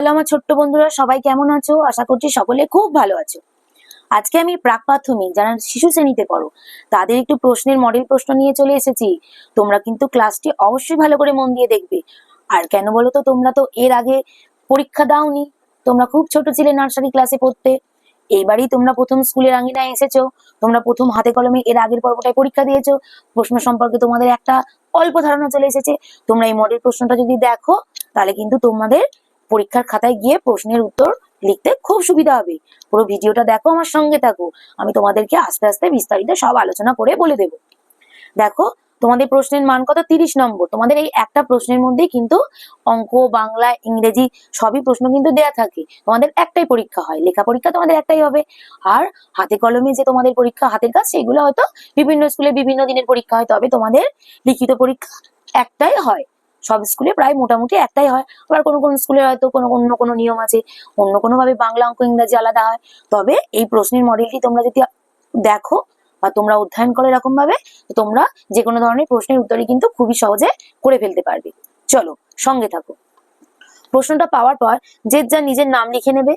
Hello আমার ছোট্ট বন্ধুরা, সবাই কেমন আছো? আশা করছি সকলে খুব ভালো আছো। আজকে আমি প্রাক প্রাথমিক যারা শিশু শ্রেণীতে পড়ো তাদের একটু প্রশ্নের মডেল প্রশ্ন নিয়ে চলে এসেছি। তোমরা কিন্তু ক্লাসটি অবশ্যই ভালো করে মন দিয়ে দেখবে। আর কেন বলো তো, তোমরা তো এর আগে পরীক্ষা দাওনি, তোমরা খুব ছোট ছিলে, নার্সারি ক্লাসে পড়তে। এইবারই তোমরা প্রথম স্কুলের আঙিনায় এসেছো, তোমরা প্রথম হাতে কলমে এর আগের পর্বটায় পরীক্ষা দিয়েছো, প্রশ্ন সম্পর্কে তোমাদের একটা অল্প ধারণা চলে এসেছে। তোমরা এই মডেল প্রশ্নটা যদি দেখো তাহলে কিন্তু তোমাদের পরীক্ষার খাতায় গিয়ে প্রশ্নের উত্তর লিখতে খুব সুবিধা হবে। পুরো ভিডিওটা দেখো, আমার সঙ্গে থাকো, আমি তোমাদেরকে আস্তে আস্তে বিস্তারিত সব আলোচনা করে বলে দেবো। দেখো, তোমাদের প্রশ্নের মান কত? 30 নম্বর। তোমাদের এই একটা প্রশ্নের মধ্যেই কিন্তু অঙ্ক, বাংলা, ইংরেজি সবই প্রশ্ন কিন্তু দেয়া থাকে। তোমাদের একটাই পরীক্ষা হয়, লেখা পরীক্ষা তোমাদের একটাই হবে। আর হাতে কলমে যে তোমাদের পরীক্ষা, হাতের কাজ, সেগুলো হয়তো বিভিন্ন স্কুলে বিভিন্ন দিনের পরীক্ষা হয়, তবে তোমাদের লিখিত পরীক্ষা একটাই হয়। সব স্কুলে প্রায় মোটামুটি একটাই হয়। আবার কোনো কোনো স্কুলে হয়তো অন্য কোনো নিয়ম আছে, অন্য কোনো ভাবে বাংলা, অঙ্ক, ইংরেজি আলাদা হয়। তবে এই প্রশ্নের মডেলটি তোমরা যদি দেখো বা তোমরা অধ্যয়ন করো এরকম ভাবে, তোমরা যে কোনো ধরনের প্রশ্নের উত্তরই কিন্তু খুবই সহজে করে ফেলতে পারবে। চলো সঙ্গে থাকো। প্রশ্নটা পাওয়ার পর যে যা নিজের নাম লিখে নেবে।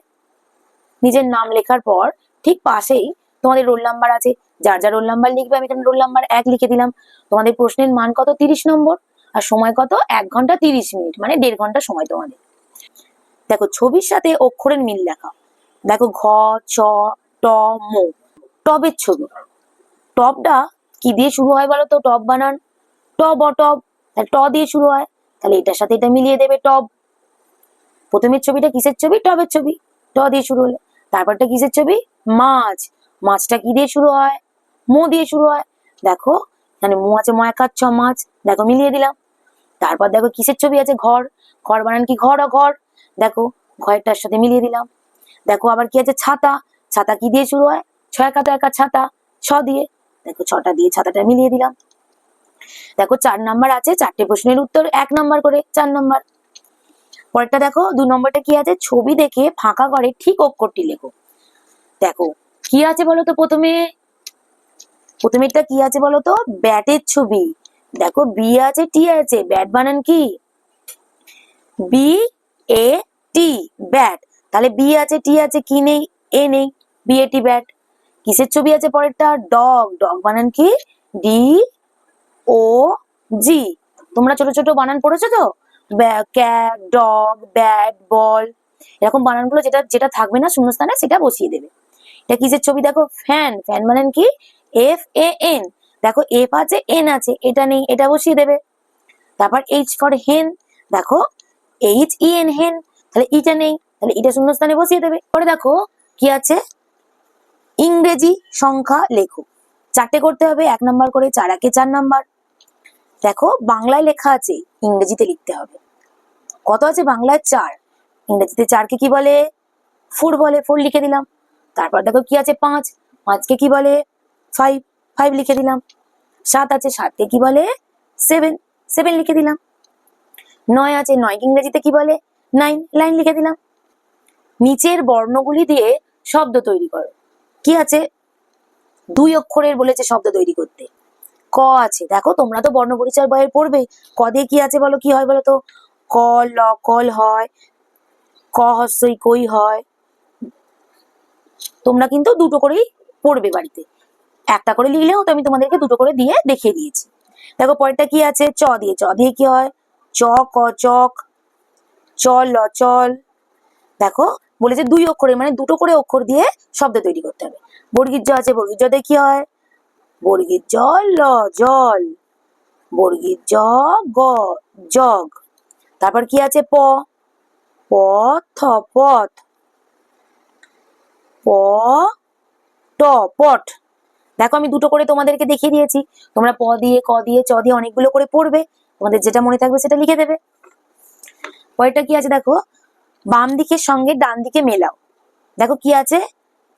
নিজের নাম লেখার পর ঠিক পাশেই তোমাদের রোল নাম্বার আছে, যার যার রোল নাম্বার লিখবে। আমি এখানে রোল নাম্বার 1 লিখে দিলাম। তোমাদের প্রশ্নের মান কত? 30 নম্বর। আর সময় কত? 1 ঘন্টা 30 মিনিট, মানে 1.5 ঘন্টা সময় তোমাদের। দেখো, ছবির সাথে অক্ষরের মিল দেখা। দেখো, ঘ, চ, ট, ম, টবের ছবি। টবটা কি দিয়ে শুরু হয় বলো তো? টব বানান টব, অটব, তাহলে ট দিয়ে শুরু হয়, তাহলে এটার সাথে এটা মিলিয়ে দেবে, টব। প্রথমের ছবিটা কিসের ছবি? টবের ছবি, ট দিয়ে শুরু হলো। তারপরটা কিসের ছবি? মাছ। মাছটা কি দিয়ে শুরু হয়? মো দিয়ে শুরু হয়। দেখো, মানে মো আছে, ময়াকার ছ, মাছ। দেখো, মিলিয়ে দিলাম। তারপর দেখো কিসের ছবি আছে? ঘর। ঘর বানান কি? ঘর, ঘর। দেখো, ঘরটার সাথে মিলিয়ে দিলাম। দেখো, আবার কি আছে? ছাতা। ছাতা কি দিয়ে শুরু হয়? ছয় একা তো একা, ছাতা, ছ দিয়ে। দেখো, ছটা দিয়ে ছাতাটা মিলিয়ে দিলাম। দেখো, 4 নাম্বার আছে, 4টে প্রশ্নের উত্তর 1 নাম্বার করে, 4 নাম্বার। পরেরটা দেখো, 2 নম্বরটা কি আছে? ছবি দেখে ফাঁকা ঘরে ঠিক অক্ষরটি লেখো। দেখো, কি আছে বলতো? প্রথমেরটা কি আছে বলতো? ব্যাটের ছবি। দেখো, বি আছে, টি আছে, ব্যাট বানান কি? B A T, bat. তাহলে বি আছে, টি আছে, কি নেই? এ নেই, বি এ টি, ব্যাট। কিসের ছবি আছে পরেরটা? ডগ। ডগ বানান কি? ডি ও জি। তোমরা ছোট ছোট বানান পড়েছো তো? ক্যাট, ডগ, ব্যাট, বল, এরকম বানানগুলো যেটা যেটা থাকবে না শূন্যস্থানে, সেটা বসিয়ে দেবে। এটা কিসের ছবি? দেখো, ফ্যান। ফ্যান বানান কি? F A N. দেখো, এফ আছে, এন আছে, এটা নেই, এটা বসিয়ে দেবে। তারপর এইচ ফর হেন। দেখো, এইচ ই এন, হেন। তাহলে ইটা নেই, তাহলে এটা শূন্যস্থানে বসিয়ে দেবে। পরে দেখো কি আছে? ইংরেজি সংখ্যা লেখো। 4টে করতে হবে, 1 নাম্বার করে, 4 একে 4 নাম্বার। দেখো, বাংলায় লেখা আছে, ইংরেজিতে লিখতে হবে। কত আছে? বাংলায় 4, ইংরেজিতে 4কে কি বলে? 4 বলে, 4 লিখে দিলাম। তারপর দেখো কি আছে? 5, 5কে কি বলে? 5, 5 লিখে দিলাম। 7 আছে, 7কে কি বলে? 7, 7 লিখে দিলাম। 9 আছে, 9কে ইংরেজিতে কি বলে? 9, 9 লিখে দিলাম। নিচের বর্ণগুলি দিয়ে শব্দ তৈরি করো। কি আছে? 2 অক্ষরের বলেছে শব্দ তৈরি করতে। ক আছে, দেখো তোমরা তো বর্ণ পরিচয় বইয়ে পড়বে। ক দিয়ে কি আছে বলো? কি হয় বলো তো? ক, ল, কল হয়, ক হস্যই কই হয়। তোমরা কিন্তু দুটো করেই পড়বে বাড়িতে, একটা করে লিখলেও তো আমি তোমাদেরকে দুটো করে দিয়ে দেখিয়ে দিয়েছি। দেখো, পরেরটা কি আছে? চ দিয়ে। চ দিয়ে কি হয়? চ, ক, চক, চল, ল, চল। দেখো, বলেছে 2 অক্ষরের, মানে দুটো করে অক্ষর দিয়ে শব্দ তৈরি করতে হবে। বর্গীর জ আছে, বর্গীর জ দিয়ে কি হয়? বর্গীর জ, ল, জল। বর্গীর জ, গ, জগ। তারপর কি আছে? প, প, থ, পথ। প, ট, পট। দেখো, আমি দুটো করে তোমাদেরকে দেখিয়ে দিয়েছি। তোমরা প দিয়ে, ক দিয়ে, চ দিয়ে অনেকগুলো করে পড়বে, তোমাদের যেটা মনে থাকবে সেটা লিখে দেবে। পরেরটা কি আছে? দেখো, বাম দিকের সঙ্গে ডান দিকে মেলাও। দেখো কি আছে?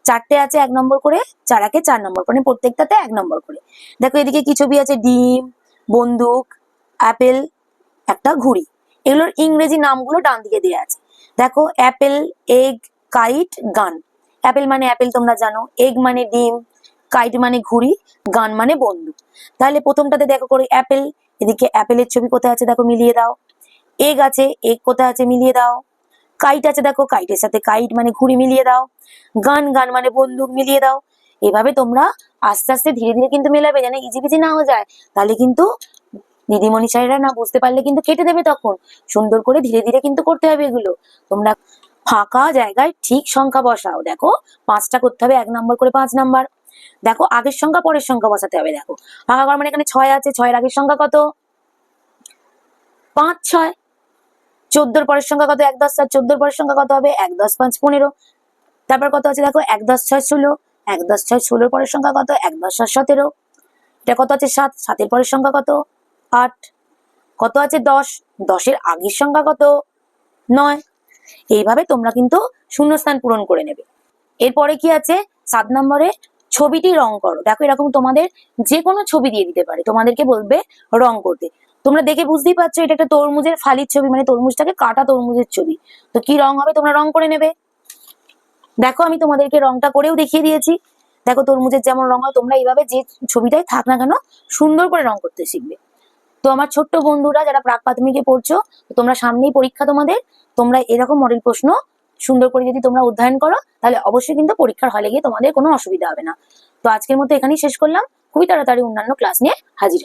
4টে আছে, 1 নম্বর করে, 4 একে 4 নম্বর, মানে প্রত্যেকটাতে 1 নম্বর করে। দেখো, এদিকে কি ছবি আছে? ডিম, বন্দুক, অ্যাপেল, একটা ঘুড়ি। এগুলোর ইংরেজি নামগুলো ডান দিকে দেওয়া আছে। দেখো, অ্যাপেল, এগ, কাইট, গান। অ্যাপেল মানে অ্যাপেল তোমরা জানো, এগ মানে ডিম, কাইট মানে ঘুড়ি, গান মানে বন্দুক। তাহলে প্রথমটাতে দেখো করে অ্যাপেল, এদিকে অ্যাপেলের ছবি কোথায় আছে? দেখো, মিলিয়ে দাও। এগ আছে, এগ কোথায় আছে? মিলিয়ে দাও। কাইট আছে, দেখো কাইটের সাথে কাইট মানে ঘুড়ি মিলিয়ে দাও, গান গান মানে বন্দুক মিলিয়ে দাও। এভাবে তোমরা আস্তে আস্তে ধীরে ধীরে কিন্তু মেলাবে, যেন ইজি বিজি না হয়ে যায়, তাহলে কিন্তু দিদিমণি স্যারেরা না বুঝতে পারলে কিন্তু কেটে দেবে। তখন সুন্দর করে ধীরে ধীরে কিন্তু করতে হবে এগুলো। তোমরা ফাঁকা জায়গায় ঠিক সংখ্যা বসাও। দেখো 5টা করতে হবে, 1 নম্বর করে 5 নাম্বার। দেখো আগের সংখ্যা পরের সংখ্যা বসাতে হবে। দেখো ফাঁকা ঘর মানে এখানে 6 আছে, 6 এর আগের সংখ্যা কত? 5 6। 14 এর পরের সংখ্যা কত? 1 10 7। 14 এর পরের সংখ্যা কত হবে? 1 10 5 15। তারপর কত আছে দেখো? 1 10 6 16। 1 10 6 16 এর পরের সংখ্যা কত? 1 10 7 17। এটা কত আছে? 7। 7 এর পরের সংখ্যা কত? 8। কত আছে? 10। 10 এর আগের সংখ্যা কত? 9। এইভাবে তোমরা কিন্তু শূন্যস্থান পূরণ করে নেবে। এরপরে কি আছে? 7 নম্বরে ছবিটি রং করো। দেখো এরকম তোমাদের যে কোনো ছবি দিয়ে দিতে পারে, তোমাদেরকে বলবে রং করতে। তোমরা দেখে বুঝতেই পারছো এটা একটা তরমুজের ফালির ছবি, মানে তরমুজটাকে কাটা তরমুজের ছবি। তো কি রং হবে তোমরা রং করে নেবে। দেখো আমি তোমাদেরকে রংটা করেও দেখিয়ে দিয়েছি। দেখো তরমুজের যেমন রং হয়, তোমরা এইভাবে যে ছবিটাই থাক না কেন সুন্দর করে রং করতে শিখবে। তো আমার ছোট্ট বন্ধুরা যারা প্রাক প্রাথমিকে পড়ছো, তোমরা সামনেই পরীক্ষা তোমাদের, তোমরা এরকম মডেল প্রশ্ন সুন্দর করে যদি তোমরা অধ্যয়ন করো, তাহলে অবশ্যই কিন্তু পরীক্ষার হলে গিয়ে তোমাদের কোনো অসুবিধা হবে না। তো আজকের মতো এখানেই শেষ করলাম। খুবই তাড়াতাড়ি অন্যান্য ক্লাস নিয়ে হাজির।